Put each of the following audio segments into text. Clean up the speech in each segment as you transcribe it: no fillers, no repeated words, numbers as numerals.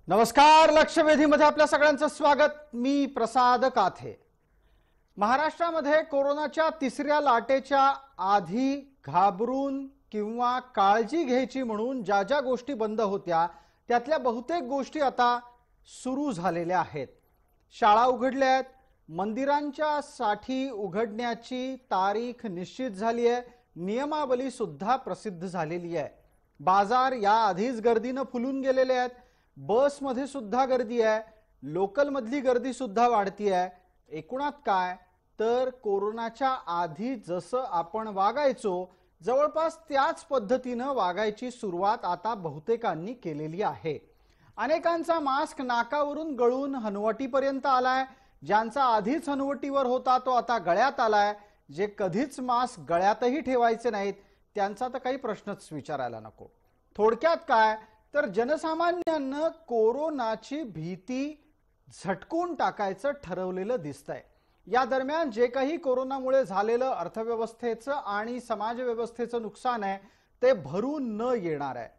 नमस्कार. लक्षवेधीमध्ये आपल्या सगळ्यांचं स्वागत. मी प्रसाद काथे. महाराष्ट्रामध्ये कोरोनाच्या तिसऱ्या लाटेच्या आधी घाबरून किंवा काळजी घ्यायची म्हणून ज्या ज्या गोष्टी बंद होत्या त्यातल्या बहुतेक गोष्टी आता सुरू झालेल्या आहेत. शाळा उघडल्या आहेत. मंदिरांच्या साठी उघडण्याची तारीख निश्चित झाली आहे. नियमावली सुद्धा प्रसिद्ध झालेली आहे. बाजार या आधीच गर्दीने फुलून गेलेले आहेत. बस मध्ये सुद्धा गर्दी आहे. लोकल मधली गर्दी सुद्धा वाढती आहे. एकूणात काय तर कोरोनाच्या आधी जसं आपण वागायचो जवळपास त्याच पद्धतीने वागायची सुरुवात आता बहुतेकांनी केलेली आहे. अनेकांचा मास्क नाकावरून गळून हनुवटीपर्यंत आलाय. ज्यांचा आधीच हनुवटीवर होता तो आता गळ्यात आलाय. जे कधीच मास्क गळ्यातही ठेवायचे नाहीत त्यांचा तर काही प्रश्नच विचारायला नको. थोडक्यात काय तर जनसामान्यांना कोरोनाची भीती झटकून टाकायचं ठरवलेलं दिसतंय. या दरम्यान जे काही कोरोनामुळे झालेलं अर्थव्यवस्थेचं आणि समाज व्यवस्थेचं नुकसान आहे ते भरून न येणार आहे.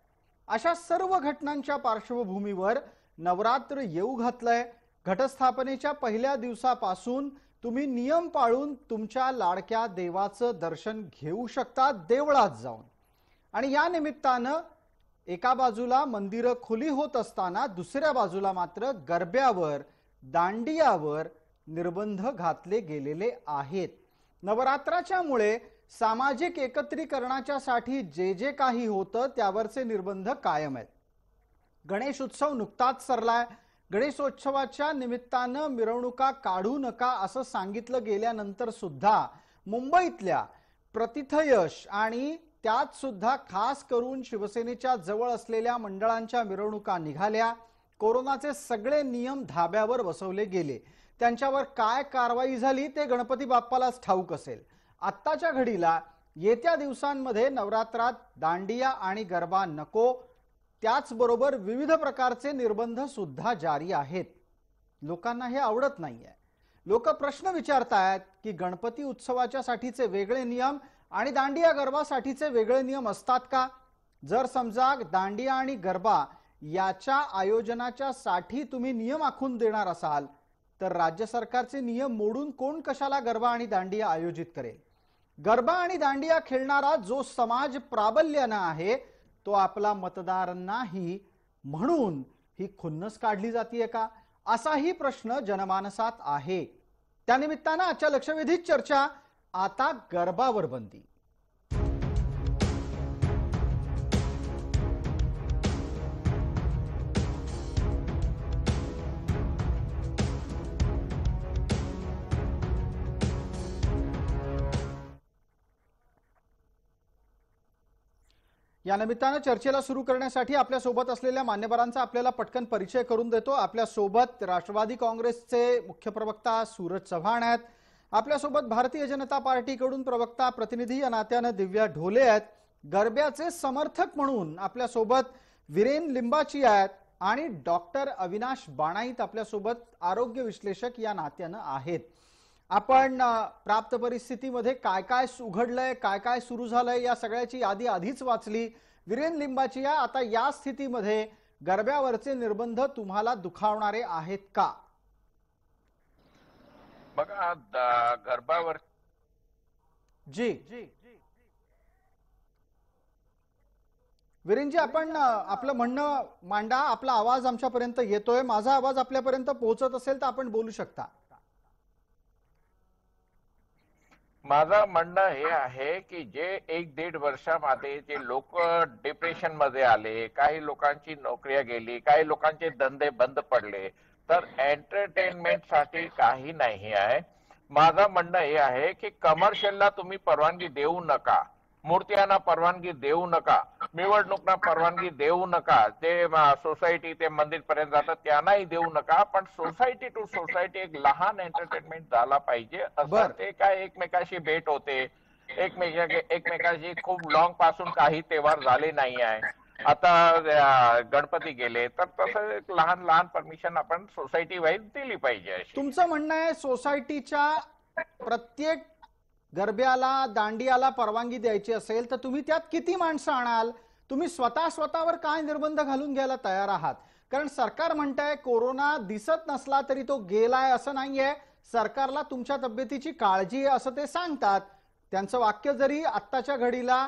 अशा सर्व घटनांच्या पार्श्वभूमीवर नवरात्र येऊ घातलंय. घटस्थापनेच्या पहिल्या दिवसापासून तुम्ही नियम पाळून तुमच्या लाडक्या देवाचं दर्शन घेऊ शकता देवळात जाऊन. आणि या निमित्तानं एका बाजूला मंदिरं खुली होत असताना दुसऱ्या बाजूला मात्र गरब्यावर दांडियावर निर्बंध घातले गेलेले आहेत. नवरात्राच्या मुळे सामाजिक एकत्रीकरणाच्या साठी जे जे काही होतं त्यावरचे निर्बंध कायम आहेत. गणेश उत्सव नुकताच सरलाय. गणेशोत्सवाच्या निमित्तानं मिरवणुका काढू नका असं सांगितलं गेल्यानंतर सुद्धा मुंबईतल्या प्रतिथयश आणि त्यात सुद्धा खास करून शिवसेनेच्या जवळ असलेल्या मंडळांच्या मिरवणुका निघाल्या. कोरोनाचे सगळे नियम धाब्यावर बसवले गेले. त्यांच्यावर काय कारवाई झाली ते गणपती बाप्पालाच ठाऊक असेल. आत्ताच्या घडीला येत्या दिवसांमध्ये नवरात्रात दांडिया आणि गरबा नको. त्याचबरोबर विविध प्रकारचे निर्बंध सुद्धा जारी आहेत. लोकांना हे आवडत नाहीये. लोक प्रश्न विचारतायत की गणपती उत्सवाच्या साठीचे वेगळे नियम आणि दांडिया गरबासाठीचे वेगळे नियम असतात का? जर समजा दांडिया आणि गरबा याच्या आयोजनाच्या साठी तुम्ही नियम आखून देणार असाल तर राज्य सरकारचे नियम मोडून कोण कशाला गरबा आणि दांडिया आयोजित करेल? गरबा आणि दांडिया खेळणारा जो समाज प्राबल्याने आहे तो आपला मतदार नाही म्हणून ही खुन्नस काढली जाते का असाही प्रश्न जनमानसात आहे. त्यानिमित्तानं आजच्या लक्षवेधीत चर्चा आता गरबावर बंदी. या निमित्तानं चर्चेला सुरू करण्यासाठी आपल्या सोबत असलेल्या मान्यवरांचा आपल्याला पटकन परिचय करून देतो. आपल्या सोबत राष्ट्रवादी काँग्रेसचे मुख्य प्रवक्ता सूरज चव्हाण आहेत. आपल्या सोबत भारतीय जनता पार्टीकडून प्रवक्ता प्रतिनिधी या नात्याने दिव्या ढोले आहेत. गरब्याचे समर्थक म्हणून आपल्या सोबत वीरेन लिंबाची आहेत आणि डॉक्टर अविनाश बाणाईत आपल्या सोबत आरोग्य विश्लेषक या नात्याने आहेत. आपण प्राप्त परिस्थितीमध्ये काय काय उघडलंय काय काय सुरू झालंय या सगळ्याची यादी आधीच वाचली. वीरेन लिंबाची आहे. आता या स्थितीमध्ये गरब्यावरचे निर्बंध तुम्हाला दुखावणारे आहेत का? बघा गरबावर जी वीरेनजी आपण आपलं म्हणणं मांडा. आपला आवाज आमच्यापर्यंत येतोय. माझा आवाज आपल्यापर्यंत पोहोचत असेल तर आपण बोलू शकता. माझं म्हणणं हे आहे की जे 1-1.5 वर्षामध्ये जे लोक डिप्रेशन मध्ये आले, काही लोकांची नोकऱ्या गेली, काही लोकांचे धंदे बंद पडले, तर एंटरटेनमेंट साठी काही नाही आहे. माझं म्हणणं हे आहे की कमर्शियलला तुम्ही परवानगी देऊ नका, मूर्त्यांना परवानगी देऊ नका, निवडणुकांना परवानगी देऊ नका. ते सोसायटी ते मंदिर पर्यंत जातात त्यांनाही देऊ नका. पण सोसायटी टू सोसायटी एक लहान एंटरटेनमेंट झाला पाहिजे. असं ते काय एकमेकाशी भेट होते, एकमेकाशी खूप लॉंग पासून काही तेव्हार झाले नाही आहे. आता गणपती गेले तर तसं एक लहान लहान परमिशन आपण सोसायटी वाईज दिली पाहिजे. तुमचं म्हणणं आहे सोसायटीच्या प्रत्येक गरब्याला दांडियाला परवानगी द्यायची असेल तर तुम्ही त्यात किती माणसं आणाल? तुम्ही स्वतःवर काय निर्बंध घालून घ्यायला तयार आहात? कारण सरकार म्हणतंय कोरोना दिसत नसला तरी तो गेलाय असं नाहीये, सरकारला तुमच्या तब्येतीची काळजी आहे असं ते सांगतात. त्यांचं वाक्य जरी आत्ताच्या घडीला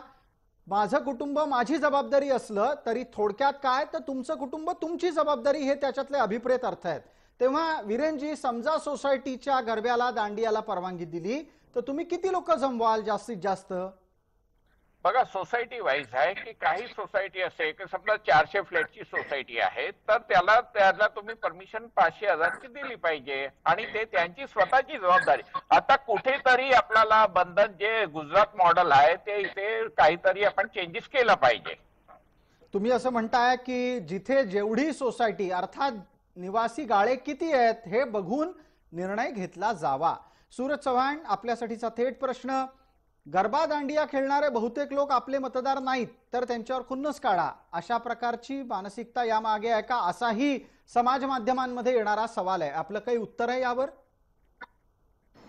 माझं कुटुंब माझी जबाबदारी असलं तरी थोडक्यात काय तर तुमचं कुटुंब तुमची जबाबदारी हे त्याच्यातले अभिप्रेत अर्थ आहेत. तेव्हा वीरेनजी, समजा सोसायटीच्या गरब्याला दांडियाला परवानगी दिली तर तुम्ही किती लोक जमवाल जास्तीत जास्त? बघा, सोसायटी वाईज आहे की काही सोसायटी असे की समजा 400 फ्लॅटची सोसायटी आहे तर त्याला तुम्ही परमिशन 500,000ची दिली पाहिजे आणि ते त्यांची स्वतःची जबाबदारी. आता कुठेतरी आपल्याला बंधन जे गुजरात मॉडेल आहे ते इथे काहीतरी आपण चेंजेस केला पाहिजे. तुम्ही असं म्हणताय की जिथे जेवढी सोसायटी अर्थात निवासी गाळे किती आहेत हे बघून निर्णय घेतला जावा. सूरज चव्हाण, आपल्यासाठीचा थेट प्रश्न, गरबा दांडिया खेळणारे बहुतेक लोक आपले मतदार नाहीत तर त्यांच्यावर खुन्नस काढा, अशा प्रकारची मानसिकता यामागे आहे का, असाही समाज माध्यमांमध्ये येणारा सवाल आहे. आपलं काही उत्तर आहे यावर?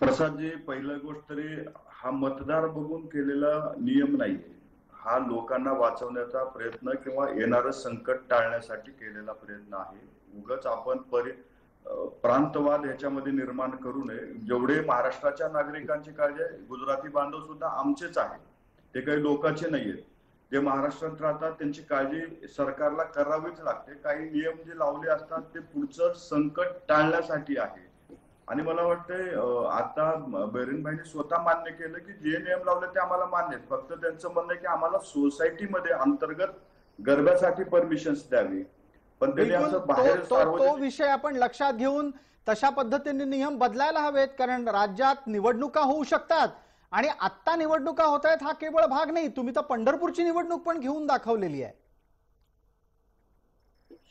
प्रसादजी, पहिली गोष्ट तरी हा मतदार बघून केलेला नियम नाहीये. हा लोकांना वाचवण्याचा प्रयत्न किंवा येणारं संकट टाळण्यासाठी केलेला प्रयत्न आहे. उगाच आपण प्रांतवाद ह्याच्यामध्ये निर्माण करू नये. जेवढे महाराष्ट्राच्या नागरिकांची काळजी आहे, गुजराती बांधव सुद्धा आमचेच आहे, ते काही लोकांचे नाहीयेत. जे महाराष्ट्रात राहतात त्यांची काळजी सरकारला करावीच लागते. काही नियम जे लावले असतात ते पुढचं संकट टाळण्यासाठी आहे. आणि मला वाटतंय आता बेरीनभाईंनी स्वतः मान्य केलं की जे नियम लावले ते आम्हाला मान्य आहेत. फक्त त्यांचं म्हणणं आहे की आम्हाला सोसायटीमध्ये अंतर्गत गरब्यासाठी परमिशन्स द्यावी. पण त्यांनी असं बाहेर तो विषय आपण लक्षात घेऊन तशा पद्धतीने नियम बदलायला हवेत. कारण राज्यात निवडणुका होऊ शकतात आणि आत्ता निवडणुका होत आहेत हा केवळ भाग नाही, तुम्ही तर पंढरपूरची निवडणूक पण घेऊन दाखवलेली आहे.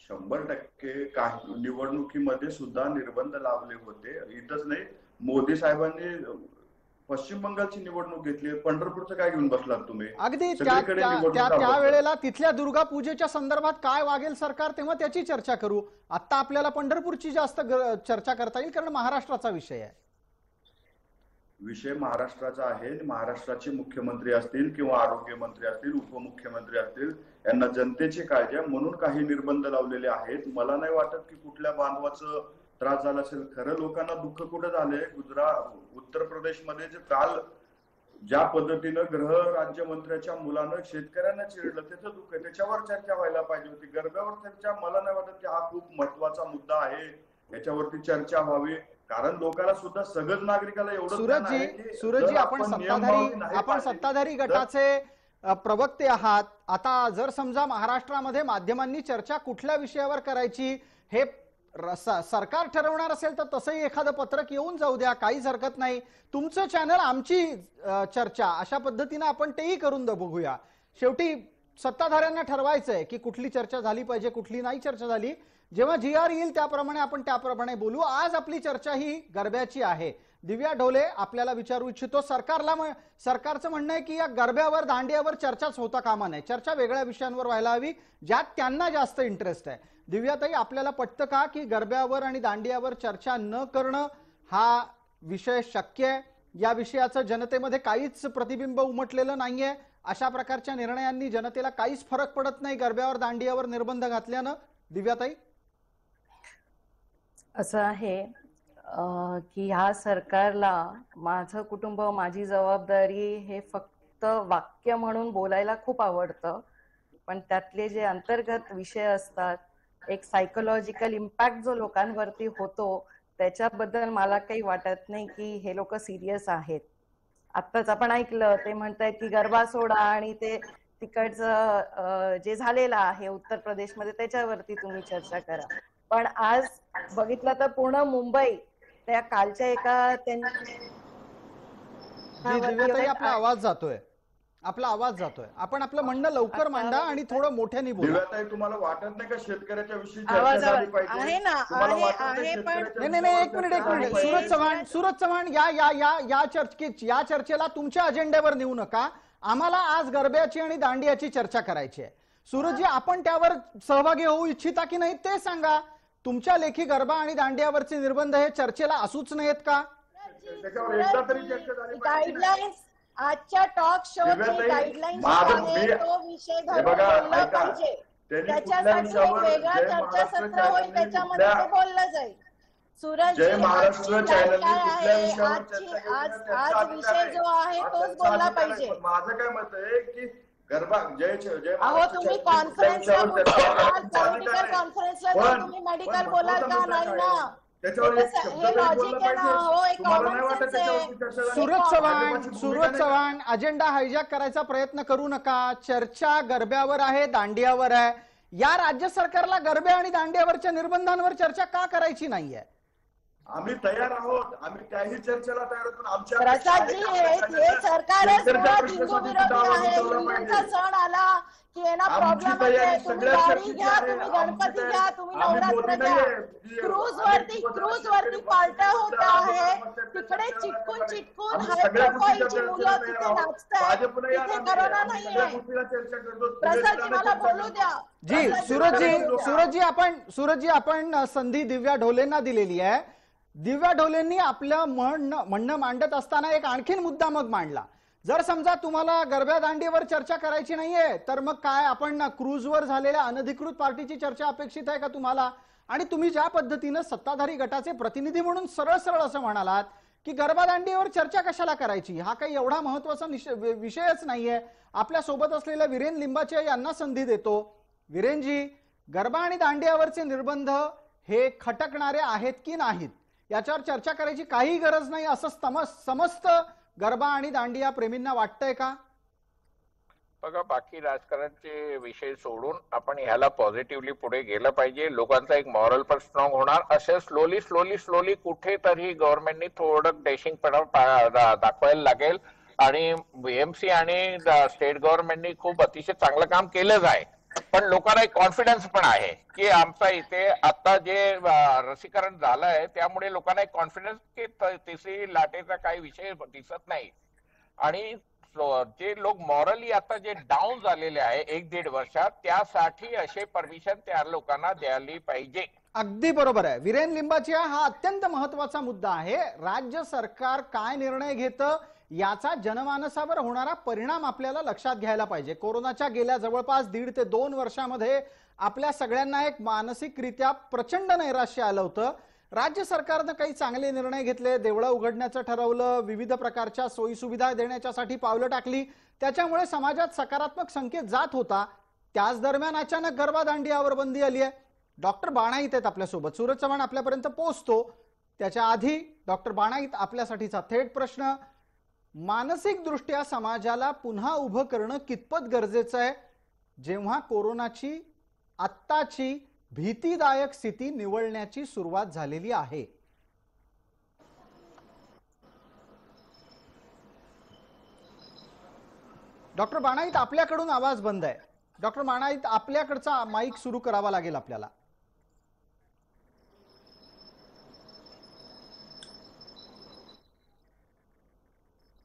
100% काही निवडणुकीमध्ये सुद्धा निर्बंध लावले होते. इथंच नाही, मोदी साहेबांनी पश्चिम बंगालची निवडणूक घेतली, पंढरपूरचं काय घेऊन बसलात तुम्ही? अगदी त्यावेळेला तिथल्या दुर्गा पूजेच्या संदर्भात काय वागेल सरकार तेव्हा त्याची चर्चा करू. आता आपल्याला पंढरपूरची जास्त चर्चा करता येईल कारण महाराष्ट्राचा विषय आहे. विषय महाराष्ट्राचा आहे. महाराष्ट्राचे मुख्यमंत्री असतील किंवा आरोग्य मंत्री असतील, उपमुख्यमंत्री असतील, यांना जनतेची काळजी आहे म्हणून काही निर्बंध लावलेले आहेत. मला नाही वाटत की कुठल्या बांधवाचं त्रास झाला असेल. खरं लोकांना दुःख कुठं झालंय, उत्तर प्रदेशमध्ये जे काल ज्या पद्धतीनं गृह राज्यमंत्र्याच्या मुलानं शेतकऱ्यांना चिरडलं त्याचं दुःख आहे. त्याच्यावर चर्चा व्हायला पाहिजे होती. गरब्यावर चर्चा, मला नाही वाटत की हा खूप महत्वाचा मुद्दा आहे, याच्यावरती चर्चा व्हावी. कारण लोकांना सुद्धा, सगळ्याच नागरिकाला एवढं सूरजजी, आपण सत्ताधारी गटाचे प्रवक्ते आहात. आता जर समजा महाराष्ट्रामध्ये माध्यमांनी चर्चा कुठल्या विषयावर करायची हे सरकार ठरवणार असेल तर तसंही एखादं पत्रक येऊन जाऊ द्या, काहीच हरकत नाही. तुमचं चॅनल आमची चर्चा, अशा पद्धतीने आपण तेही करून बघूया. शेवटी सत्ताधाऱ्यांना ठरवायचंय की कुठली चर्चा झाली पाहिजे, कुठली नाही चर्चा झाली. जेव्हा GR येईल त्याप्रमाणे आपण त्याप्रमाणे बोलू. आज आपली चर्चा ही गरब्याची आहे. दिव्या ढोले, आपल्याला विचारू इच्छितो, सरकारचं म्हणणं आहे की या गरब्यावर दांडियावर चर्चाच होता कामा नये, चर्चा वेगळ्या विषयांवर व्हायला हवी ज्यात त्यांना जास्त इंटरेस्ट आहे. दिव्याताई, आपल्याला पटतं का की गरब्यावर आणि दांडियावर चर्चा न करणं हा विषय शक्य आहे? या विषयाचं जनतेमध्ये काहीच प्रतिबिंब उमटलेलं नाहीये. अशा प्रकारच्या निर्णयांनी जनतेला काहीच फरक पडत नाही गरब्यावर दांडियावर निर्बंध घातल्यानं. दिव्याताई, असं आहे की ह्या सरकारला माझं कुटुंब माझी जबाबदारी हे फक्त वाक्य म्हणून बोलायला खूप आवडतं, पण त्यातले जे अंतर्गत विषय असतात, एक सायकोलॉजिकल इम्पॅक्ट जो लोकांवरती होतो त्याच्याबद्दल मला काही वाटत नाही की हे लोक सिरियस आहेत. आत्ताच आपण ऐकलं ते म्हणतायत की गरबा सोडा आणि ते तिकडचं जे झालेलं आहे उत्तर प्रदेशमध्ये त्याच्यावरती तुम्ही चर्चा करा. पण आज बघितलं तर पूर्ण मुंबई त्या कालच्या एका आपला आवाज जातोय, आपण आपलं म्हणणं लवकर मांडा आणि थोडं मोठ्याने बोला. दिव्याताई, तुम्हाला वाटत नाही का शेतकऱ्याच्या विषयी आवाज चर्चा झाली पाहिजे? आहे ना, आहे पण नाही, एक मिनिट. सूरज चव्हाण, या चर्चेला तुमच्या अजेंड्यावर नेऊ नका. आम्हाला आज गरब्याची आणि दांडियाची चर्चा करायची आहे. सूरजजी, आपण त्यावर सहभागी होऊ इच्छिता की नाही ते सांगा. तुमच्या लेखी गरबा आणि दांडियावरचे निर्बंध हे चर्चेला असूच नाहीत का? त्याच्यावर एकदा तरी चर्चा झाली पाहिजे. गाईडलाईन्स आजच्या टॉक शो ची गाईडलाईन्स आहे, तो विषय घडवला पाहिजे. त्यांनी कुठल्या त्याच्यासाठी एक विषयावर वेगळं जय चर्चासत्र महाराष्ट्र होईल, त्याच्यामध्ये ते चॅनलने बोललं जाईल. सूरजजी, जय महाराष्ट्र आजची चॅनलने लाट काय कुठल्या आहे, विषयावर चर्चा केली ना आज त्यांचा अधिकार विषय आहे. जो आहे हा तोच त्यांचा बोलला अधिकार आहे. पाहिजे. पण माझं काय मत आहे की गरबा जय जय अहो, महाराष्ट्र तुम्ही चॅनलने कुठल्या कॉन्फरन्सला विषयावर कुठे चर्चा बोलाल, केली त्यांचा अधिकार पॉलिटिकल आहे. कॉन्फरन्सला जाऊन पण तुम्ही पण मेडिकल बोलाल महत्वाचा का? मुद्दा नाही काय ना. आहे? त्याच्यावर एक शब्द हे तरी लॉजिक बोललं आहे ना. पाहिजे. हो, एक तुम्हाला कॉमन नाही वाटत सेन्स त्याच्यावरती आहे. चर्चा झाली? सूरज एक चव्हाण भाजपाची भूमिका सूरज नाही का? चव्हाण अजेंडा हायजॅक करायचा प्रयत्न करू नका. चर्चा गरब्यावर आहे, दांडियावर आहे. या राज्य सरकारला गरबे आणि दांडियावरच्या निर्बंधांवर चर्चा का करायची नाहीये? आम्ही तयार आहोत, आम्ही त्याही चर्चेला तयार आहोत. पण आमच्या प्रसादजी, हे सरकारच मुळात हिंदू विरोधी आहे. हिंदूंचा हिंदूंचा सण आला की यांना आमची प्रॉब्लेम तयारी आहे. तुम्ही सगळ्या गाडी चर्चेची घ्या, आहे. तुम्ही आमची गणपती तयारी- घ्या, तुम्ही आम्ही नवरात्र मोदी घ्या. नाहीये. जी- क्रूज वरती पार्ट्या होत आहे. तिकडे चिटकून चिटकून हाय प्रोफाईलची मुलं तिथे नाचतायत. तिथे करोना नाहीये. प्रसादजी, मला बोलू द्या. जी सूरजजी आपण संधी दिव्या ढोलेंना दिलेली आहे. दिव्या ढोलेंनी आपलं म्हणणं मांडत असताना एक आणखीन मुद्दा मग मांडला. जर समजा तुम्हाला गरब्या दांडीवर चर्चा करायची नाहीये तर मग काय आपण क्रूजवर झालेल्या अनधिकृत पार्टीची चर्चा अपेक्षित आहे का तुम्हाला? आणि तुम्ही ज्या पद्धतीनं सत्ताधारी गटाचे प्रतिनिधी म्हणून सरळ सरळ असं म्हणालात की गरबा दांडीवर चर्चा कशाला करायची, हा काही एवढा महत्वाचा विषयच नाहीये. आपल्या सोबत असलेल्या वीरेन लिंबाचे यांना संधी देतो. वीरेनजी, गरबा आणि दांडियावरचे निर्बंध हे खटकणारे आहेत की नाहीत याच्यावर चर्चा करायची काही गरज नाही असं समस्त गरबा आणि दांडिया प्रेमींना वाटतंय का? बघा, बाकी राजकारणाचे विषय सोडून आपण ह्याला पॉझिटिव्हली पुढे गेलं पाहिजे. लोकांचा एक मॉरल पण स्ट्रॉंग होणार. असे स्लोली कुठेतरी गव्हर्नमेंटनी थोडं डेशिंगपणा दाखवायला लागेल. आणि बीएमसी आणि स्टेट गव्हर्नमेंटनी खूप अतिशय चांगलं काम केलंच आहे. पण लोकांना एक कॉन्फिडन्स पण आहे की आमचा इथे आता जे लसीकरण झालंय त्यामुळे लोकांना एक कॉन्फिडन्स की तिसरी लाटेचा काही विषय दिसत नाही. आणि जे लोक मॉरली आता जे डाऊन झालेले आहे 1-1.5 वर्षात, त्यासाठी असे परमिशन त्या लोकांना द्यायला पाहिजे. अगदी बरोबर आहे. वीरेन लिंबाचिया, हा अत्यंत महत्वाचा मुद्दा आहे. राज्य सरकार काय निर्णय घेतं याचा जनमानसावर होणारा परिणाम आपल्याला लक्षात घ्यायला पाहिजे. कोरोनाच्या गेल्या जवळपास 1.5 ते 2 वर्षामध्ये आपल्या सगळ्यांना एक मानसिकरित्या प्रचंड नैराश्य आलं होतं. राज्य सरकारनं काही चांगले निर्णय घेतले, देवळं उघडण्याचं ठरवलं, विविध प्रकारच्या सोयी सुविधा देण्याच्यासाठी पावलं टाकली. त्याच्यामुळे समाजात सकारात्मक संकेत जात होता. त्याच दरम्यान अचानक गरबा दांडियावर बंदी आली आहे. डॉक्टर बाणाईत आहेत आपल्यासोबत. सूरज चव्हाण आपल्यापर्यंत पोहोचतो त्याच्या आधी डॉक्टर बाणाईत, आपल्यासाठीचा थेट प्रश्न, मानसिक दृष्ट्या समाजाला पुन्हा उभं करणं कितपत गरजेचं आहे जेव्हा कोरोनाची आत्ताची भीतीदायक स्थिती निवळण्याची सुरुवात झालेली आहे? डॉक्टर बाणाईत, आपल्याकडून आवाज बंद आहे. डॉक्टर बाणाईत, आपल्याकडचा माईक सुरू करावा लागेल आपल्याला.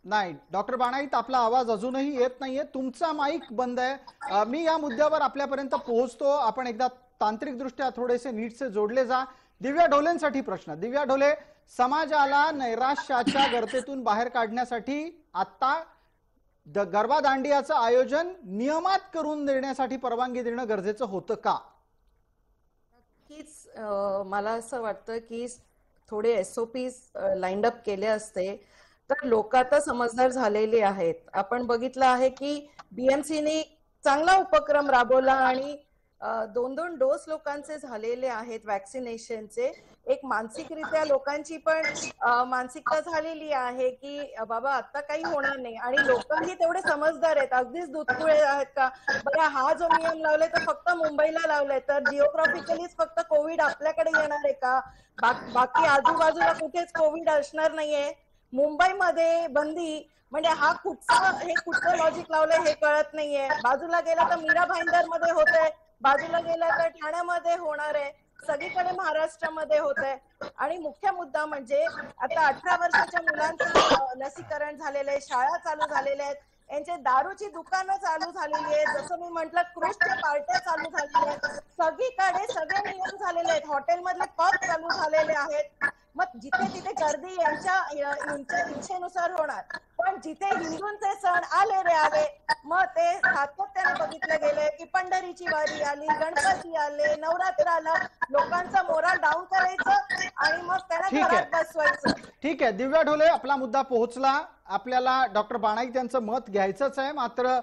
नाही डॉक्टर बाणाईत, आपला आवाज अजूनही येत नाहीये. तुमचा माईक बंद आहे. मी या मुद्द्यावर आपल्यापर्यंत पोहोचतो. आपण एकदा तांत्रिक दृष्ट्या थोडेसे नीटसे जोडले जा. दिव्या ढोलेंसाठी प्रश्न. दिव्या ढोले, समाजाला नैराश्याच्या गर्तेतून बाहेर काढण्यासाठी आता गरबा दांडियाचं आयोजन नियमात करून देण्यासाठी परवानगी देणं गरजेचं होतं का? नक्कीच मला असं वाटतं की थोडे SOP लाईन अप केले असते तर लोक आता समजदार झालेले आहेत. आपण बघितलं आहे की BMCने चांगला उपक्रम राबवला आणि 2-2 डोस लोकांचे झालेले आहेत वॅक्सिनेशनचे. एक मानसिकरित्या लोकांची पण मानसिकता झालेली आहे की बाबा आता काही होणार नाही. आणि लोकही तेवढे समजदार आहेत. अगदीच दुधपुळे आहेत का? बरं, हा जो नियम लावलाय तो फक्त मुंबईला लावलाय तर जिओग्राफिकलीच फक्त कोविड आपल्याकडे येणार आहे का? बाकी आजूबाजूला कुठेच कोविड असणार नाहीये. मुंबईमध्ये बंदी म्हणजे हे कुठचं लॉजिक लावलंय हे कळत नाहीये. बाजूला गेला तर मीरा भाईंदर मध्ये होतंय, बाजूला गेला तर ठाण्यामध्ये होणार आहे, सगळीकडे महाराष्ट्रामध्ये होत आहे. आणि मुख्य मुद्दा म्हणजे आता 18 वर्षाच्या मुलांचं लसीकरण झालेलं आहे, शाळा चालू झालेल्या आहेत, यांचे दारूची दुकानं चालू झालेली आहेत, जसं मी म्हंटल क्रूजच्या पार्ट्या चालू झालेल्या आहेत, सगळीकडे सगळे नियम झालेले आहेत, हॉटेलमधले पब चालू झालेले आहेत. मग जिथे तिथे गर्दी यांच्या इच्छेनुसार होणार. पण जिथे हिंदूंचे सण आले रे आले, मग ते सातत्याने बघितलं गेले की पंढरीची वारी आली, गणपती आले, नवरात्र आलं, लोकांचं मोराल डाऊन करायचं आणि मग त्यांना ठीक आहे. घरात बसवायचं. ठीक आहे दिव्या ढोले, आपला मुद्दा पोहोचला. आपल्याला डॉक्टर बाणाईत यांचं मत घ्यायचंच आहे, मात्र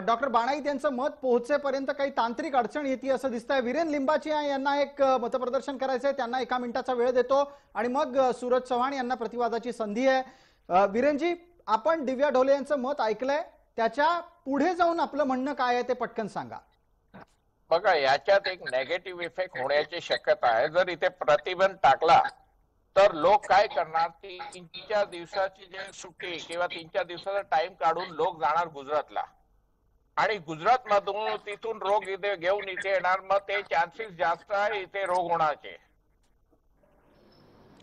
डॉक्टर बाणाईत यांचं मत पोहोचेपर्यंत काही तांत्रिक अडचण येते असं दिसतंय. वीरेन लिंबाचिया यांना एक मतप्रदर्शन करायचंय, त्यांना 1 मिनिटाचा वेळ देतो आणि मग सूरज चव्हाण यांना प्रतिवादाची संधी आहे. वीरेनजी, आपण दिव्या ढोले यांचं मत ऐकलंय, त्याच्या पुढे जाऊन आपलं म्हणणं काय आहे ते पटकन सांगा. बघा, याच्यात एक नेगेटिव्ह इफेक्ट होण्याची शक्यता आहे. जर इथे प्रतिबंध टाकला तर लोक काय करणार, 3-4 दिवसाची जे सुट्टी किंवा 3-4 दिवसाचा टाइम काढून लोक जाणार गुजरातला आणि गुजरात मधून तिथून रोग इथे घेऊन इथे येणार, मग ते चान्सेस जास्त आहे इथे रोग होण्याचे.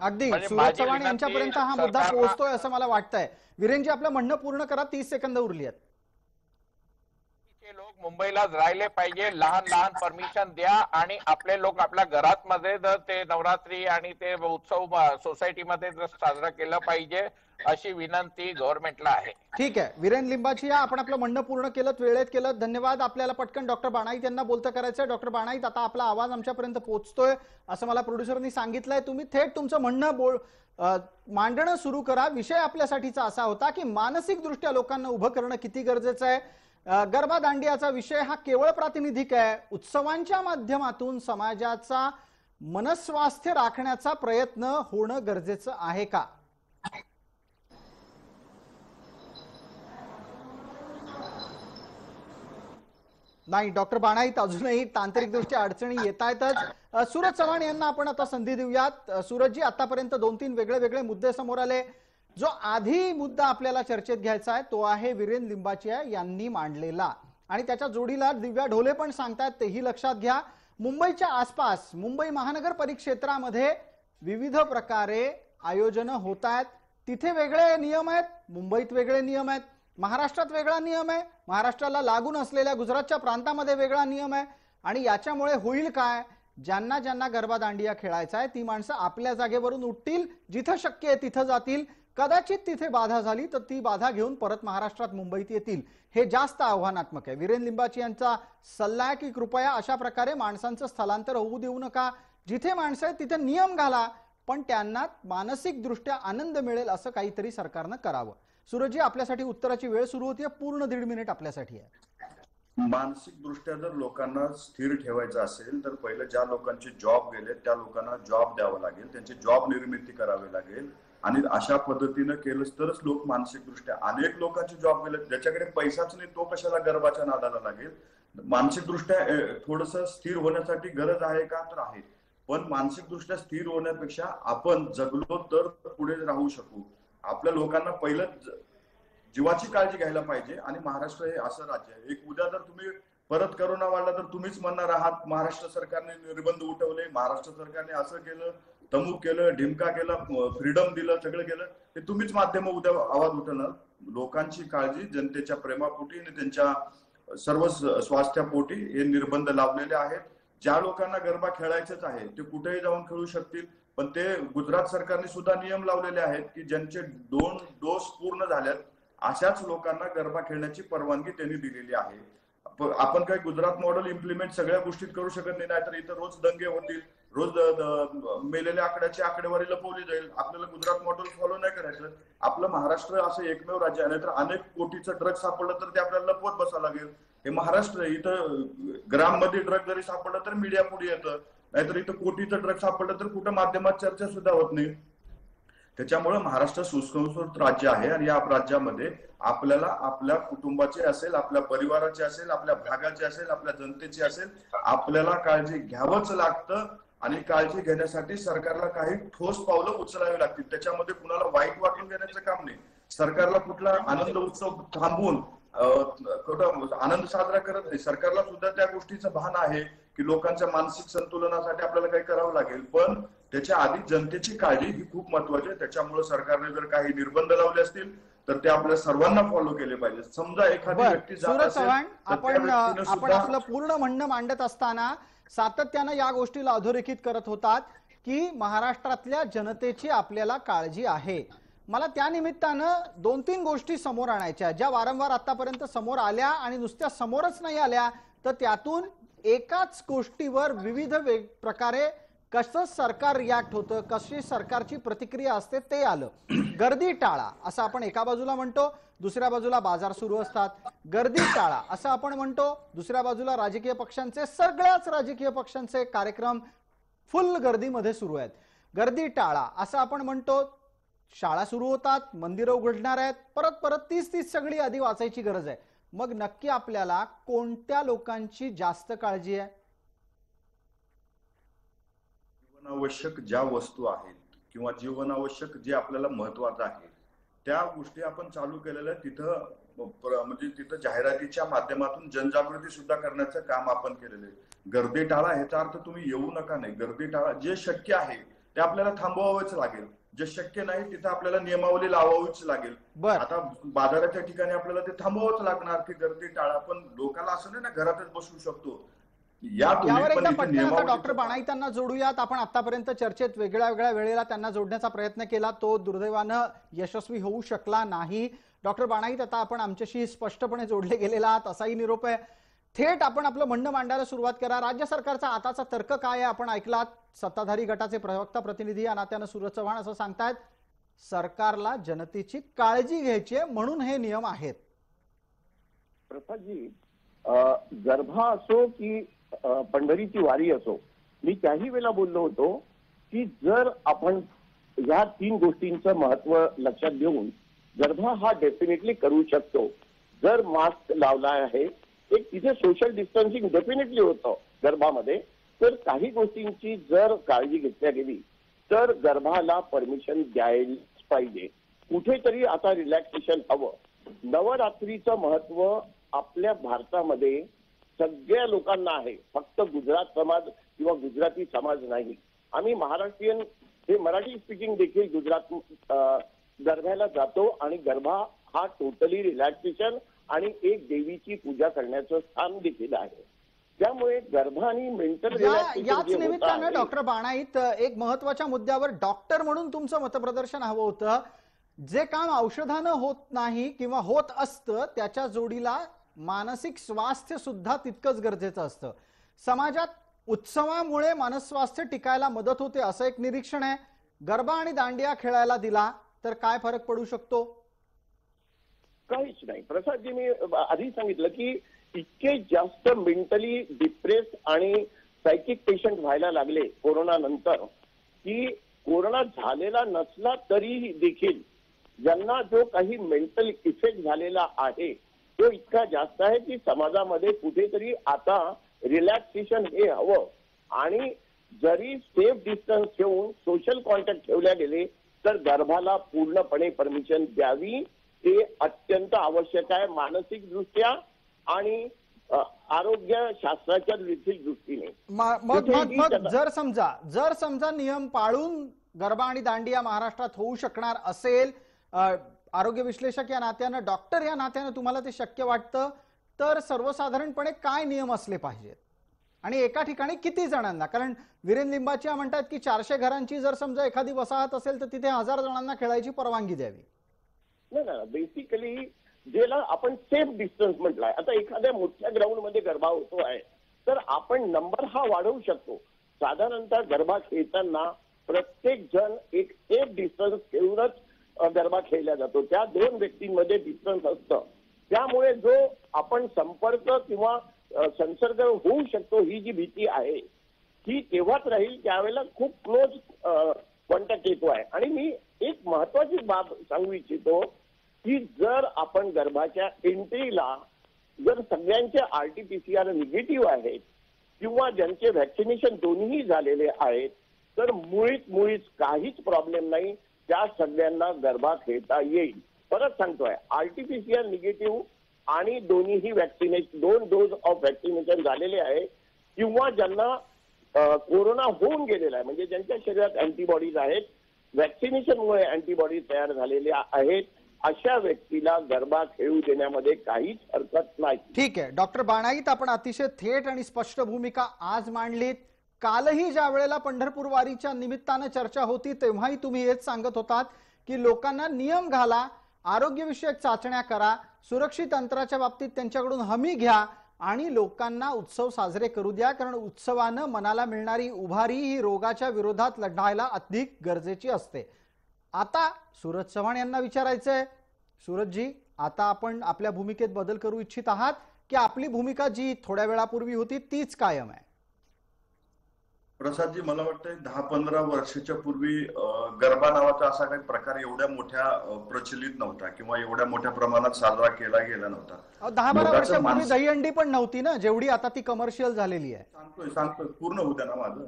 अगदी म्हणजे सूरज माझी चव्हाण विनंती यांच्यापर्यंत हा मुद्दा सरकारला- पोहोचतोय असं मला वाटतंय. वीरेनजी, आपलं म्हणणं पूर्ण करा, 30 सेकंद उरली आहेत. लोक मुंबईलाच राहिले पाहिजे, लहान लहान परमिशन द्या आणि आपले लोक आपल्या घरात मध्ये जर ते नवरात्री आणि ते उत्सव सोसायटीमध्ये जर साजरा केलं पाहिजे अशी विनंती गव्हर्नमेंटला आहे. ठीक आहे वीरेन लिंबाचिया, आपण आपलं म्हणणं पूर्ण केलं, वेळेत केलं, धन्यवाद. आपल्याला पटकन डॉक्टर बाणाईत यांना बोलतं करायचंय. डॉक्टर बाणाईत, आता आपला आवाज आमच्यापर्यंत पोहोचतोय असं मला प्रोड्युसरनी सांगितलंय. तुम्ही थेट तुमचं म्हणणं मांडणं सुरू करा. विषय आपल्यासाठीचा असा होता की मानसिक दृष्ट्या लोकांना उभं करणं किती गरजेचं आहे. गरबा दांडियाचा विषय हा केवळ प्रातिनिधिक आहे. उत्सवांच्या माध्यमातून समाजाचा मनस्वास्थ्य राखण्याचा प्रयत्न होणं गरजेचं आहे का? नाही, डॉक्टर बाणाईत, अजूनही तांत्रिकदृष्ट्या अडचणी येत आहेतच. सूरज चव्हाण यांना आपण आता संधी देऊयात. सूरजजी, आतापर्यंत 2-3 वेगळे मुद्दे समोर आले. जो आधी मुद्दा आपल्याला चर्चेत घ्यायचा आहे तो आहे वीरेन लिंबाचिया यांनी मांडलेला, आणि त्याच्या जोडीला दिव्या ढोले पण सांगतात, तेही लक्षात घ्या. मुंबईच्या आसपास मुंबई महानगर परिक्षेत्रामध्ये विविध प्रकारे आयोजन होत आहेत. तिथे वेगळे नियम आहेत, मुंबईत वेगळे नियम आहेत, महाराष्ट्रात वेगळा नियम आहे, महाराष्ट्राला लागून असलेल्या गुजरातच्या प्रांतामध्ये वेगळा नियम आहे. आणि याच्यामुळे होईल काय, ज्यांना ज्यांना गरबा दांडिया खेळायचा आहे ती माणसं आपल्या जागेवरून उठतील, जिथं शक्य आहे तिथं जातील. कदाचित तिथे बाधा झाली तर ती बाधा घेऊन परत महाराष्ट्रात मुंबईत येतील. हे जास्त आव्हानात्मक आहे. वीरेन लिंबाची यांचा सल्ला आहे की कृपया अशा प्रकारे माणसांचं स्थलांतर होऊ देऊ नका. जिथे माणसं आहेत तिथे नियम घाला, पण त्यांना मानसिक दृष्ट्या आनंद मिळेल असं काहीतरी सरकारनं करावं. सूरजजी, आपल्यासाठी उत्तराची वेळ सुरू होतीये, पूर्ण 1.5 मिनिट आपल्यासाठी आहे. मानसिक दृष्ट्या जर लोकांना स्थिर ठेवायचं असेल तर पहिले ज्या लोकांचे जॉब गेले त्या लोकांना जॉब द्यावा लागेल, त्यांची जॉब निर्मिती करावी लागेल आणि अशा पद्धतीनं केलंच तरच लोक मानसिक दृष्ट्या, अनेक लोकांचे जॉब गेले ज्याच्याकडे पैसाच नाही तो कशाला गरबाच्या नादाला लागेल. मानसिक दृष्ट्या थोडस स्थिर होण्यासाठी गरज आहे का, तर आहे, पण मानसिक दृष्ट्या स्थिर होण्यापेक्षा आपण जगलो तर पुढे राहू शकू. आपल्या लोकांना पहिलं जीवाची काळजी घ्यायला पाहिजे. आणि महाराष्ट्र हे असं राज्य आहे, एक उद्या जर तुम्ही परत करोना वाढला तर तुम्हीच म्हणणार आहात महाराष्ट्र सरकारने निर्बंध उठवले, महाराष्ट्र सरकारने असं केलं, तमुक केलं, ढिमका केला, फ्रीडम दिलं, सगळं केलं, हे तुम्हीच माध्यम उद्या आवाज उठवणार. लोकांची काळजी, जनतेच्या प्रेमापोटी आणि त्यांच्या सर्व स्वास्थ्यापोटी हे निर्बंध लावलेले आहेत. ज्या लोकांना गरबा खेळायचेच आहे ते कुठेही जाऊन खेळू शकतील, पण ते गुजरात सरकारने सुद्धा नियम लावलेले आहेत की ज्यांचे 2 डोस पूर्ण झाल्यात अशाच लोकांना गरबा खेळण्याची परवानगी त्यांनी दिलेली आहे. आपण काही गुजरात मॉडेल इम्प्लिमेंट सगळ्या गोष्टीत करू शकत नाही, नाहीतर इथं रोज दंगे होतील, रोज मेलेल्या आकड्याची आकडेवारी लपवली जाईल. आपल्याला गुजरात मॉडेल फॉलो नाही करायचं. आपलं महाराष्ट्र असं एकमेव राज्य आहे, नाहीतर अनेक कोटीचं ड्रग सापडलं तर ते आपल्याला लपवत बसावं लागेल. हे महाराष्ट्र आहे, इथं ग्राम मध्ये ड्रग जरी सापडलं तर मीडिया पुढे येतं, नाहीतर इथं कोटीचं ड्रग सापडलं तर कुठं माध्यमात चर्चा सुद्धा होत नाही. त्याच्यामुळे महाराष्ट्र सुसंस्कृत राज्य आहे आणि या राज्यामध्ये आपल्याला आपल्या कुटुंबाचे असेल, आपल्या परिवाराचे असेल, आपल्या भागाचे असेल, आपल्या जनतेची असेल, आपल्याला काळजी घ्यावंच लागतं. आणि काळजी घेण्यासाठी सरकारला काही ठोस पावलं उचलावी लागतील. त्याच्यामध्ये कुणाला वाईट वाटून घेण्याचं काम नाही. सरकारला कुठला आनंद उत्सव थांबवून आनंद साजरा करत नाही. सरकारला सुद्धा त्या गोष्टीचं भान आहे की लोकांच्या मानसिक संतुलनासाठी आपल्याला काही करावं लागेल, पण त्याच्या आधी जनतेची काळजी ही खूप महत्वाची आहे. त्याच्यामुळे सरकारने जर काही निर्बंध लावले असतील तर ते आपल्या सर्वांना फॉलो केले पाहिजे. समजा एखादी व्यक्ती सूरज चव्हाण, आपण आपलं पूर्ण म्हणणं मांडत असताना सातत्यानं या गोष्टीला अधोरेखित करत होतात की महाराष्ट्रातल्या जनतेची आपल्याला काळजी आहे. मला त्या निमित्तानं 2-3 गोष्टी समोर आणायच्या ज्या वारंवार आतापर्यंत समोर आल्या आणि नुसत्या समोरच नाही आल्या तर त्यातून एकाच गोष्टीवर विविध प्रकारे कसं सरकार रिॲक्ट होतं, कशी सरकारची प्रतिक्रिया असते ते आलं. गर्दी टाळा असं आपण एका बाजूला म्हणतो, दुसऱ्या बाजूला बाजार सुरू असतात. गर्दी टाळा असं आपण म्हणतो, दुसऱ्या बाजूला राजकीय पक्षांचे सगळ्याच राजकीय पक्षांचे कार्यक्रम फुल गर्दीमध्ये सुरू आहेत. गर्दी टाळा असं आपण म्हणतो, शाळा सुरू होतात, मंदिरं उघडणार आहेत, परत परत तीच सगळी आधी वाचायची गरज आहे. मग नक्की आपल्याला कोणत्या लोकांची जास्त काळजी आहे? जीवनावश्यक ज्या वस्तू आहेत किंवा जीवनावश्यक जे आपल्याला महत्वाचं आहे त्या गोष्टी आपण चालू केलेल्या तिथं म्हणजे तिथं जाहिरातीच्या माध्यमातून जनजागृती सुद्धा करण्याचं काम आपण केलेलं आहे. गर्दी टाळा ह्याचा अर्थ तुम्ही येऊ नका नाही, गर्दी टाळा. जे शक्य आहे ते आपल्याला थांबवावंच लागेल, जे शक्य नाही तिथं आपल्याला नियमावली लावावीच लागेल. आता बाजाराच्या ठिकाणी आपल्याला ते थांबवावंच लागणार की गर्दी टाळा, पण लोकांना असं नाही ना घरातच बसू शकतो. यावर एकदा पटकन आता डॉक्टर बाणाई त्यांना जोडूयात. आपण आतापर्यंत चर्चेत वेगळ्या वेळेला त्यांना जोडण्याचा प्रयत्न केला, तो दुर्दैवानं यशस्वी होऊ शकला नाही. डॉक्टर बाणाई, आता आपण आमच्याशी स्पष्टपणे जोडले गेलेला आहात असाही निरोप आहे. थेट आपण आपलं म्हणणं मांडायला सुरुवात करा. राज्य सरकारचा आताचा तर्क काय आहे आपण ऐकलात. सत्ताधारी गटाचे प्रवक्ता प्रतिनिधी या नात्यानं सूरज चव्हाण असं सांगतायत, सरकारला जनतेची काळजी घ्यायची आहे म्हणून हे नियम आहेत. प्रसादजी, गर्भा असो की पंढरीची वारी असो, मी त्याही वेळेला बोललो होतो की जर आपण या 3 गोष्टींचं महत्व लक्षात घेऊन गर्भा हा डेफिनेटली करू शकतो. जर मास्क लावला आहे, एक तिथे सोशल डिस्टन्सिंग डेफिनेटली होतं गर्भामध्ये, तर काही गोष्टींची जर काळजी घेतल्या गेली तर गर्भाला परमिशन द्यायलाच पाहिजे. कुठेतरी आता रिलॅक्सेशन हवं. नवरात्रीचं महत्व आपल्या भारतामध्ये सगळ्या लोकांना आहे, फक्त गुजरात समाज किंवा गुजराती समाज नाही. आम्ही महाराष्ट्रीयन हे मराठी स्पीकिंग देखील गुजरात गरब्याला जातो आणि गरबा हा टोटली रिलॅक्सेशन आणि एक देवीची पूजा करण्याचं स्थान देखील आहे. त्यामुळे गरबा आणि मेंटल याच निमित्तानं डॉक्टर बाणाईत एक महत्वाच्या मुद्द्यावर डॉक्टर म्हणून तुमचं मतप्रदर्शन हवं होतं. जे काम औषधानं होत नाही किंवा होत असतं त्याच्या जोडीला मानसिक स्वास्थ्य सुद्धा तितकंच गरजेचं असतं. समाजात उत्सवामुळे मानसस्वास्थ्य टिकायला मदत होते असं एक निरीक्षण आहे. गरबा आणि दांडिया खेळायला दिला तर काय फरक पडू शकतो? काहीच नाही. प्रसादजी, मी आधी सांगितलं की इतके जास्त मेंटली डिप्रेस आणि सायकिक पेशंट व्हायला लागले कोरोना नंतर की कोरोना झालेला नसला तरी देखील ज्यांना जो काही मेंटल इफेक्ट झालेला आहे तो इतका जास्त आहे की समाजामध्ये कुठेतरी आता रिलॅक्सेशन हे हवं. आणि जरी सेफ डिस्टन्स ठेवून सोशल कॉन्टॅक्ट ठेवल्या गेले तर गर्भाला पूर्णपणे परमिशन द्यावी. हे अत्यंत आवश्यक आहे मानसिक दृष्ट्या आणि आरोग्य शास्त्राच्या दृष्टीने. मग जर समजा नियम पाळून गरबा आणि दांडिया महाराष्ट्रात होऊ शकणार असेल, आरोग्य विश्लेषक या नात्यानं, डॉक्टर या नात्यानं तुम्हाला ते शक्य वाटतं, तर सर्वसाधारणपणे काय नियम असले पाहिजेत आणि एका ठिकाणी किती जणांना? कारण वीरेन लिंबाचिया म्हणतात की 400 घरांची जर समजा एखादी वसाहत असेल तर तिथे 1000 जणांना खेळायची परवानगी द्यावी. नाही, बेसिकली ज्याला आपण सेफ डिस्टन्स म्हटलंय. आता एखाद्या मोठ्या ग्राउंड मध्ये गरबा होतो आहे तर आपण नंबर हा वाढवू शकतो. साधारणतः गरबा खेळताना प्रत्येक जण एक सेफ डिस्टन्स ठेवूनच गरबा खेळला जातो. त्या 2 व्यक्तींमध्ये डिस्टन्स असतं. त्यामुळे जो आपण संपर्क किंवा संसर्ग होऊ शकतो ही जी भीती आहे ही तेव्हाच राहील त्यावेळेला खूप क्लोज कॉन्टॅक्ट येतो आहे. आणि मी एक महत्वाची बाब सांगू इच्छितो की जर आपण गर्भाच्या एंट्रीला जर सगळ्यांचे RT-PCR निगेटिव्ह आहेत किंवा ज्यांचे व्हॅक्सिनेशन दोन्ही झालेले आहेत तर मुळीच काहीच प्रॉब्लेम नाही, त्या सगळ्यांना गरबा खेळता येईल. परत सांगतोय, RT-PCR निगेटिव्ह आणि दोन्हीही व्हॅक्सिनेशन 2 डोस ऑफ व्हॅक्सिनेशन झालेले आहे किंवा ज्यांना कोरोना होऊन गेलेला आहे म्हणजे ज्यांच्या शरीरात अँटीबॉडीज आहेत, व्हॅक्सिनेशनमुळे अँटीबॉडी तयार झालेल्या आहेत, अशा व्यक्तीला गरबा खेळू देण्यामध्ये काहीच हरकत नाही. ठीक आहे डॉक्टर बाणाईत, आपण अतिशय थेट आणि स्पष्ट भूमिका आज मांडलीत. कालही ज्या वेळेला पंढरपूर वारीच्या निमित्तानं चर्चा होती तेव्हाही तुम्ही हेच सांगत होतात की लोकांना नियम घाला, आरोग्यविषयक चाचण्या करा, सुरक्षित अंतराच्या बाबतीत त्यांच्याकडून हमी घ्या आणि लोकांना उत्सव साजरे करू द्या, कारण उत्सवानं मनाला मिळणारी उभारी ही रोगाच्या विरोधात लढायला अधिक गरजेची असते. आता सूरज चव्हाण यांना विचारायचंय, सूरजजी, आता आपण आपल्या भूमिकेत बदल करू इच्छित आहात की आपली भूमिका जी थोड्या वेळापूर्वी होती तीच कायम आहे? प्रसादजी, मला वाटतं 10-15 वर्षाच्या पूर्वी गरबा नावाचा असा काही प्रकार एवढ्या मोठ्या प्रचलित नव्हता किंवा एवढ्या मोठ्या प्रमाणात साजरा केला गेला नव्हता. 10-12 वर्षापूर्वी दहीहंडी पण नव्हती ना, जेवढी आता ती कमर्शियल झालेली आहे. सांगतोय पूर्ण होऊ द्या ना माझं.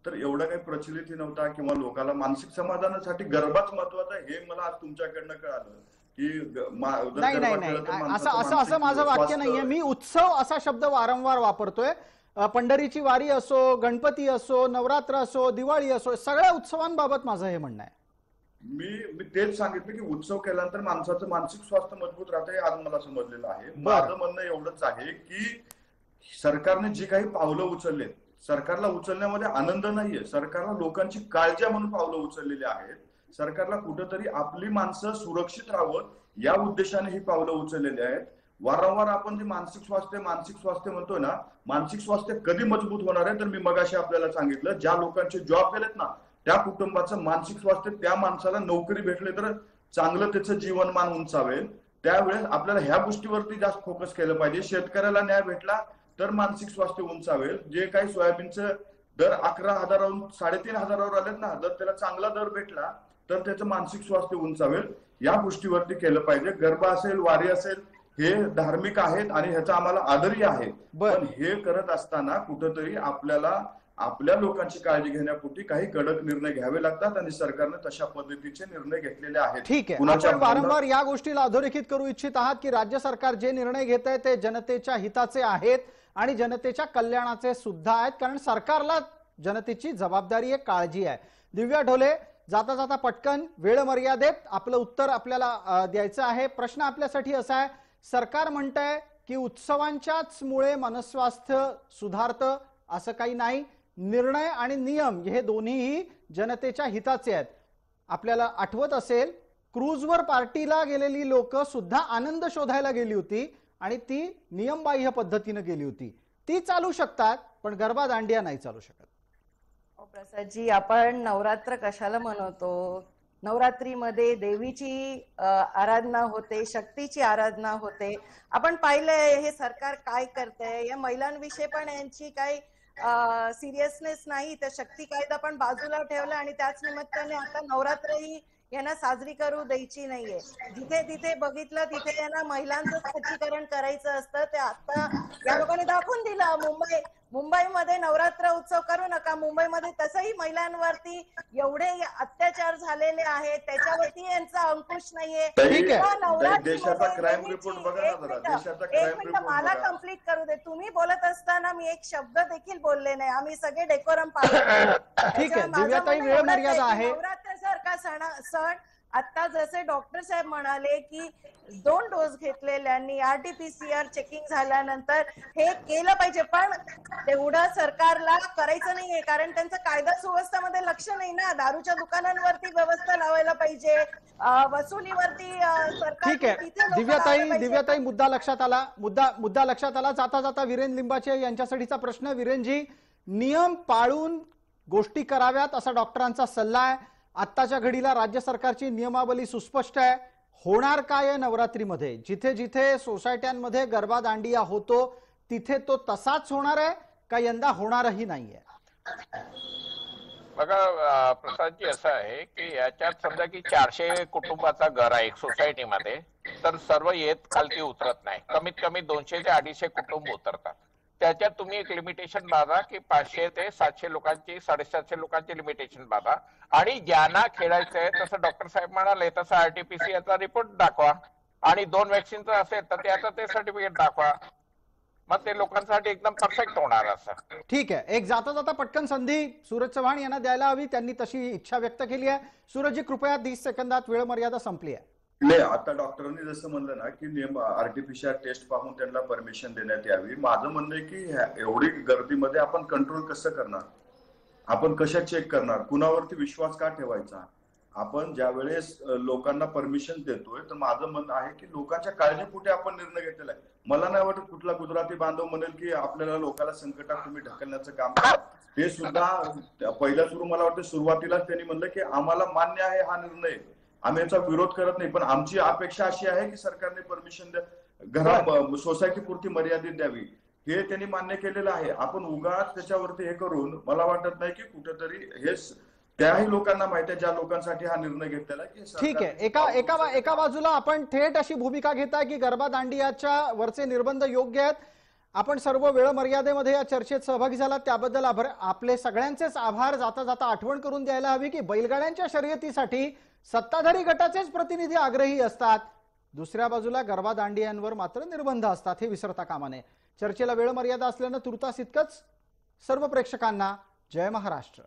तर एवढा काही प्रचलित नव्हता किंवा लोकांना मानसिक समाधानासाठी गरबाच महत्वाचा आहे हे मला आज तुमच्याकडनं कळालं की नाही, असं माझं वाक्य नाहीये. मी उत्सव असा शब्द वारंवार वापरतोय. पंढरीची वारी असो, गणपती असो, नवरात्र असो, दिवाळी असो, सगळ्या उत्सवांबाबत माझं हे म्हणणं आहे. मी तेच सांगितलं की उत्सव केल्यानंतर माणसाचं मानसिक स्वास्थ्य मजबूत राहतं हे आज मला समजलेलं आहे. माझं म्हणणं एवढंच आहे की सरकारने जी काही पावलं उचललेत, सरकारला उचलण्यामध्ये आनंद नाहीये, सरकारला लोकांची काळजी म्हणून पावलं उचललेली आहेत. सरकारला कुठंतरी आपली माणसं सुरक्षित राहावं या उद्देशाने ही पावलं उचललेली आहेत. वारंवार आपण जे मानसिक स्वास्थ्य म्हणतोय ना, मानसिक स्वास्थ्य कधी मजबूत होणार आहे? तर मी मगाशी आपल्याला सांगितलं, ज्या लोकांचे जॉब केलेत ना त्या कुटुंबाचं मानसिक स्वास्थ्य, त्या माणसाला नोकरी भेटले तर चांगलं त्याचं जीवनमान उंचावेल. त्यावेळेस आपल्याला ह्या गोष्टीवरती जास्त फोकस केलं पाहिजे. शेतकऱ्याला न्याय भेटला तर मानसिक स्वास्थ्य उंचावेल. जे काही सोयाबीनचं दर 11,000वरून 3,500वर आलेत ना, जर त्याला चांगला दर भेटला तर त्याचं मानसिक स्वास्थ्य उंचावेल. या गोष्टीवरती केलं पाहिजे. गरबा असेल, वारी असेल, हे धार्मिक आहेत आणि ह्याचा आम्हाला आदरही आहे. पण हे करत असताना कुठंतरी आपल्याला आपल्या लोकांची काळजी घेण्यापुरती काही कडक निर्णय घ्यावे लागतात आणि सरकारने तशा पद्धतीचे निर्णय घेतलेले आहेत. ठीक आहे, आपण वारंवार या गोष्टीला अधोरेखित करू इच्छित आहात की राज्य सरकार जे निर्णय घेत आहे ते जनतेच्या हिताचे आहेत आणि जनतेच्या कल्याणाचे सुद्धा आहेत, कारण सरकारला जनतेची जबाबदारी आहे, काळजी आहे. दिव्या ढोले, जाता जाता पटकन वेळ मर्यादेत आपलं उत्तर आपल्याला द्यायचं आहे. प्रश्न आपल्यासाठी असा आहे, सरकार म्हणतंय की उत्सवांच्याच मुळे मनस्वास्थ्य सुधारतं, असं काही नाही. निर्णय आणि नियम हे दोन्हीही जनतेच्या हिताचे आहेत. आपल्याला आठवत असेल, क्रूजवर पार्टीला गेलेली लोक सुद्धा आनंद शोधायला गेली होती आणि ती नियमबाह्य पद्धतीने गेली होती. ती चालू शकतात, पण गरबा दांडिया नाही चालू शकत. प्रसादजी, आपण नवरात्र कशाला मनवतो? नवरात्रीमध्ये देवीची आराधना होते, शक्तीची आराधना होते. आपण पाहिलंय हे सरकार काय करतंय. या महिलांविषयी पण यांची काही सिरियसनेस नाही. तर शक्ती कायदा पण बाजूला ठेवला आणि त्याच निमित्ताने आता नवरात्र ही यांना साजरी करू द्यायची नाहीये. जिथे तिथे बघितलं तिथे यांना महिलांचं खच्चीकरण करायचं असतं. ते आता या लोकांनी दाखवून दिलं. मुंबईमध्ये नवरात्र उत्सव करू नका. मुंबईमध्ये तसंही महिलांवरती एवढे अत्याचार झालेले आहेत, त्याच्यावरती यांचा अंकुश नाहीये. ठीक आहे, देशाचा क्राईम रिपोर्ट बघा ना जरा. देशाचा क्राईम रिपोर्ट मला कंप्लीट करू दे. तुम्ही बोलत असताना मी एक शब्द देखील बोलले नाही. आम्ही सगळे डेकोरम पाळतो. ठीक आहे, दिव्याताई, वेळ मर्यादा आहे. नवरात्र सारखा सण आता जसे डॉक्टर साहेब म्हणाले की 2 डोस घेतलेल्यांनी RT-PCR चेकिंग झाल्यानंतर हे केलं पाहिजे, पण तेवढं सरकारला करायचं नाहीये, कारण त्यांचं कायदा सुव्यवस्थेमध्ये लक्ष नाही ना. दारूच्या दुकानांवरती व्यवस्था लावायला पाहिजे, वसुलीवरती सरकार. ठीक आहे, दिव्याताई, मुद्दा लक्षात आला. जाता जाता वीरेन लिंबाचे यांच्यासाठीचा प्रश्न. वीरेनजी, नियम पाळून गोष्टी कराव्यात असा डॉक्टरांचा सल्ला आहे. आत्ताच्या घडीला राज्य सरकारची नियमावली सुस्पष्ट आहे. होणार काय आहे नवरात्रीमध्ये? जिथे जिथे सोसायट्यांमध्ये गरबा दांडिया होतो तिथे तो तसाच होणार आहे का यंदा होणारही नाहीये? बघा प्रसादजी, असं आहे की याच्यात समजा की 400 कुटुंबाचा घर आहे एक सोसायटीमध्ये, तर सर्व येत खालती उतरत नाही. कमीत कमी 200 ते 250 कुटुंब उतरतात. त्याच्यात तुम्ही एक लिमिटेशन बांधा की 500 ते 700 लोकांची, 750 लोकांची लिमिटेशन बांधा. आणि ज्यांना खेळायचंय तसं डॉक्टर साहेब म्हणाले तसं RT-PCR रिपोर्ट दाखवा आणि 2 वॅक्सिनचं असेल तर त्याचं ते सर्टिफिकेट दाखवा. मग ते लोकांसाठी एकदम परफेक्ट होणार असं. ठीक आहे, एक जाता जाता पटकन संधी सूरज चव्हाण यांना द्यायला हवी. त्यांनी तशी इच्छा व्यक्त केली आहे. सूरजजी, कृपया 30 सेकंदात, वेळ मर्यादा संपली आहे. नाही, आता डॉक्टरांनी जसं म्हणलं ना की RT-PCR टेस्ट पाहून त्यांना परमिशन देण्यात यावी. माझं म्हणणं आहे की एवढी गर्दीमध्ये आपण कंट्रोल कसं करणार? आपण कशा चेक करणार? कुणावरती विश्वास का ठेवायचा? आपण ज्यावेळेस लोकांना परमिशन देतोय तर माझं म्हणणं आहे की लोकांच्या काळजीपोटी आपण निर्णय घेतलेला आहे. मला नाही वाटत कुठला गुजराती बांधव म्हणेल की आपल्याला लोकांना संकटात तुम्ही ढकलण्याचं काम करा. ते सुद्धा पहिल्या मला वाटतं सुरुवातीलाच त्यांनी म्हणलं की आम्हाला मान्य आहे हा निर्णय, आम्ही याचा विरोध करत नाही, पण आमची अपेक्षा अशी आहे की सरकारने परमिशन घरा सोसायटी पुरती मर्यादित द्यावी, हे त्यांनी मान्य केलेलं आहे. आपण उगाच त्याच्यावरती हे करून मला वाटत नाही की कुठेतरी हे त्याही लोकांना माहिती आहे ज्या लोकांसाठी हा निर्णय घेतलेला आहे की ठीक आहे. एका बाजूला आपण थेट अशी भूमिका घेताय की गरबा दांडियाच्या वरचे निर्बंध योग्य आहेत. आपण सर्व वेळ मर्यादेमध्ये या चर्चेत सहभागी झाला त्याबद्दल आपले सगळ्यांचेच आभार. जाता जाता आठवण करून द्यायला हवी की बैलगाड्यांच्या शर्यतीसाठी सत्ताधारी गटाचेच प्रतिनिधी आग्रही असतात, दुसऱ्या बाजूला गरबा दांडियांवर मात्र निर्बंध असतात, हे विसरता कामा नये. चर्चेला वेळ मर्यादा असल्यानं तुर्तास इतकंच. सर्व प्रेक्षकांना जय महाराष्ट्र.